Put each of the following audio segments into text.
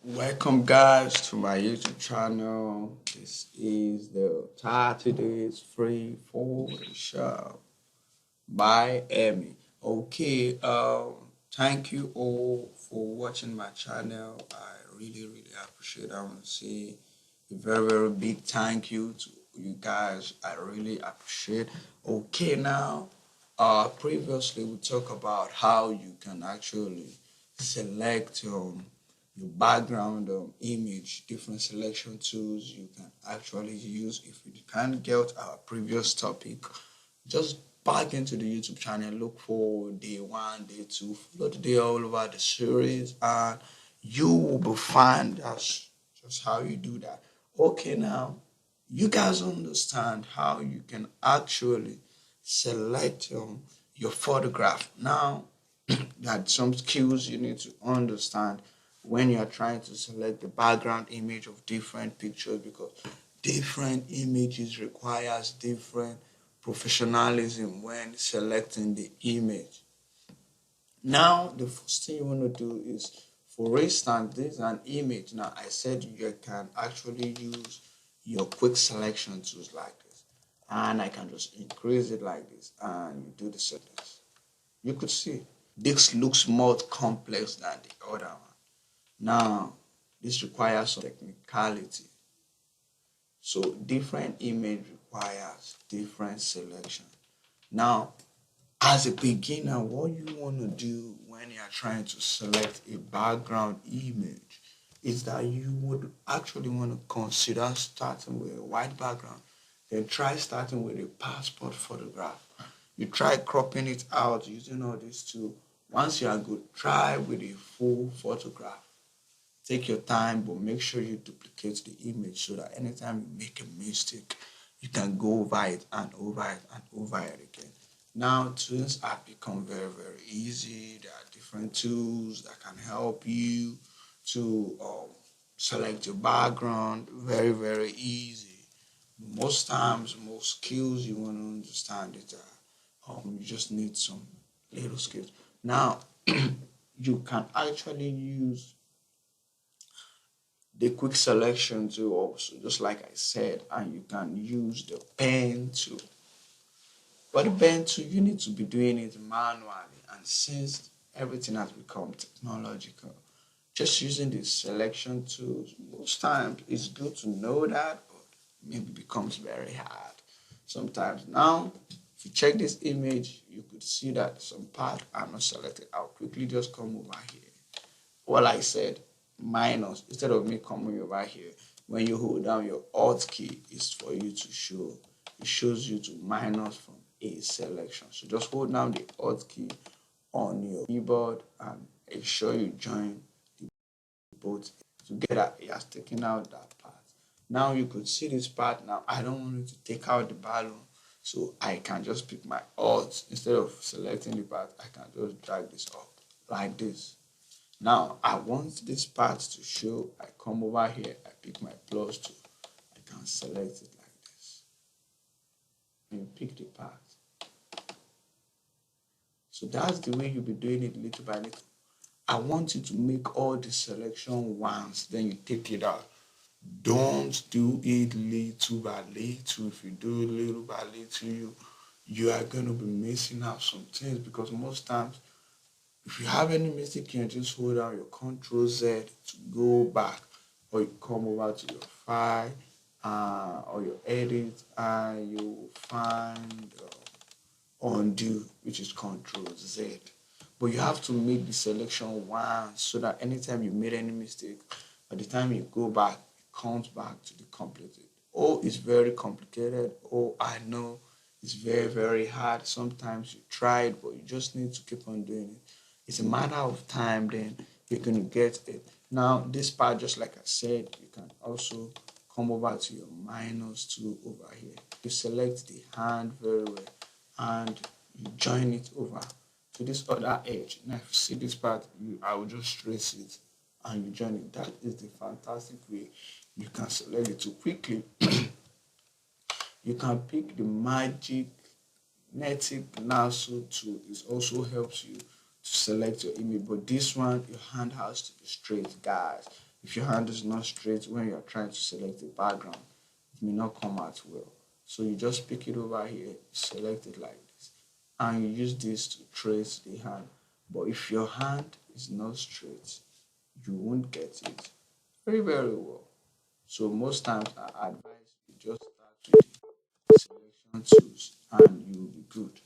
Welcome, guys, to my YouTube channel. This is the 30 days free for the show by Emmy. Okay, thank you all for watching my channel. I really appreciate it. I want to say a very big thank you to you guys. I really appreciate. Okay, now, previously we talked about how you can actually select your background image, different selection tools you can actually use. If you can't get our previous topic, just back into the YouTube channel, look for day one, day two, follow the day all over the series, and you will be fine. That's just how you do that. Okay, now you guys understand how you can actually select your photograph. Now, that some skills you need to understand when you're trying to select the background image of different pictures because different images requires different professionalism when selecting the image. Now, the first thing you want to do is, for instance, this is an image. Now, I said you can actually use your quick selection tools like this, and I can just increase it like this, and you do the settings. You could see this looks more complex than the other one. Now, this requires some technicality. So different image requires different selection. Now, as a beginner, what you want to do when you're trying to select a background image is that you would actually want to consider starting with a white background. Then try starting with a passport photograph. You try cropping it out using all these tools. Once you are good, try with a full photograph. Take your time, but make sure you duplicate the image so that anytime you make a mistake, you can go over it and over it and over it again. Now, tools have become very easy. There are different tools that can help you to select your background very easy. Most times, most skills you want to understand it. You just need some little skills. Now, you can actually use the quick selection tool also, just like I said, and you can use the pen tool. But the pen tool, you need to be doing it manually, and since everything has become technological, just using the selection tools, most times it's good to know that, but maybe becomes very hard sometimes. Now, if you check this image, you could see that some parts are not selected. I'll quickly just come over here. Well, I said minus instead of me coming over here. When you hold down your Alt key, is for you to show. It shows you to minus from a selection. So just hold down the Alt key on your keyboard and ensure you join the both together. It has taken out that part. Now you could see this part. Now I don't want you to take out the balloon. So I can just pick my Alt instead of selecting the part. I can just drag this up like this. Now I want this part to show. I come over here, I pick my plus tool, I can select it like this. And pick the part. So that's the way you'll be doing it little by little. I want you to make all the selection once, then you take it out. Don't do it little by little. If you do it little by little, you are going to be missing out some things because most times if you have any mistake, you can just hold down your Control Z to go back, or you come over to your file or your edit, and you find undo, which is Control Z. But you have to make the selection once so that anytime you made any mistake, by the time you go back, it comes back to the completed. Oh, it's very complicated. Oh, I know it's very hard. Sometimes you try it, but you just need to keep on doing it. It's a matter of time, then you're going to get it. Now, this part, just like I said, you can also come over to your minus tool over here. You select the hand very well and you join it over to this other edge. Now, if you see this part, I will just trace it and you join it. That is the fantastic way you can select it too quickly. You can pick the magic magnetic lasso tool. It also helps you to select your image, but this one your hand has to be straight, guys. If your hand is not straight when you are trying to select a background, it may not come out well. So you just pick it over here, select it like this, and you use this to trace the hand. But if your hand is not straight, you won't get it very well. So most times I advise you just start with the selection tools and you'll be good.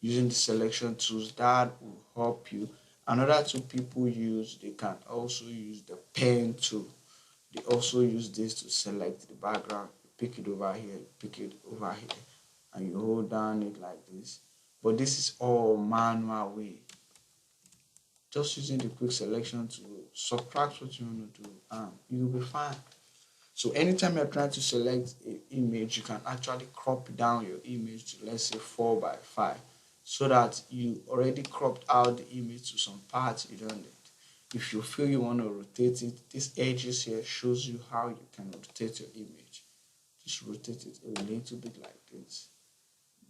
Using the selection tools that will help you. Another two people use, they can also use the pen tool. They also use this to select the background. You pick it over here, you pick it over here, and you hold down it like this. But this is all manual way. Just using the quick selection to subtract what you want to do, and you'll be fine. So anytime you're trying to select an image, you can actually crop down your image to, let's say, 4 by 5, so that you already cropped out the image to some parts you don't need. If you feel you want to rotate it, these edges here shows you how you can rotate your image. Just rotate it a little bit like this.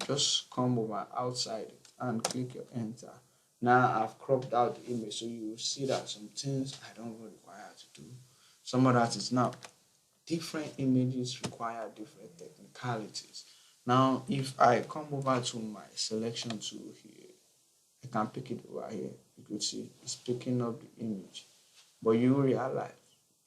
Just come over outside it and click your enter. Now I've cropped out the image, so you will see that some things I don't really require to do. Some of that is now. Different images require different technicalities. Now, if I come over to my selection tool here, I can pick it over here. You could see it's picking up the image. But you realize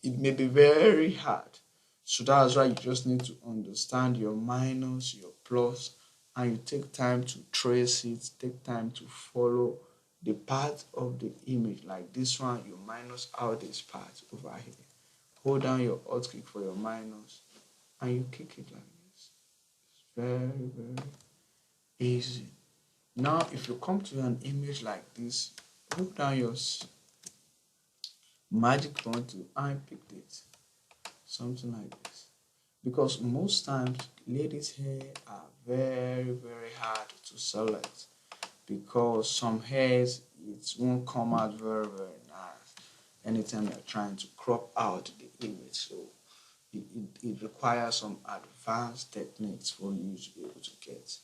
it may be very hard. So that's why you just need to understand your minus, your plus, and you take time to trace it, take time to follow the part of the image. Like this one, you minus out this part over here. Hold down your alt click for your minus and you kick it like this. It's very easy. Now, if you come to an image like this, hold down your magic wand tool and pick it. Something like this. Because most times, ladies' hair are very hard to select. Because some hairs, it won't come out very nice anytime you're trying to crop out the image. So it requires some advanced techniques for you to be able to get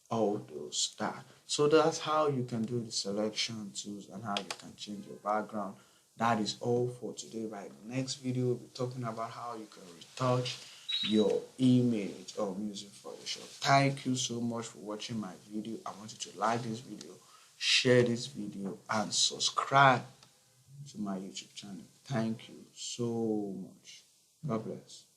all those that. So that's how you can do the selection tools and how you can change your background. That is all for today. By the next video, we'll be talking about how you can retouch your image or music for the show. Thank you so much for watching my video. I want you to like this video, share this video, and subscribe to my YouTube channel. Thank you so much. God bless.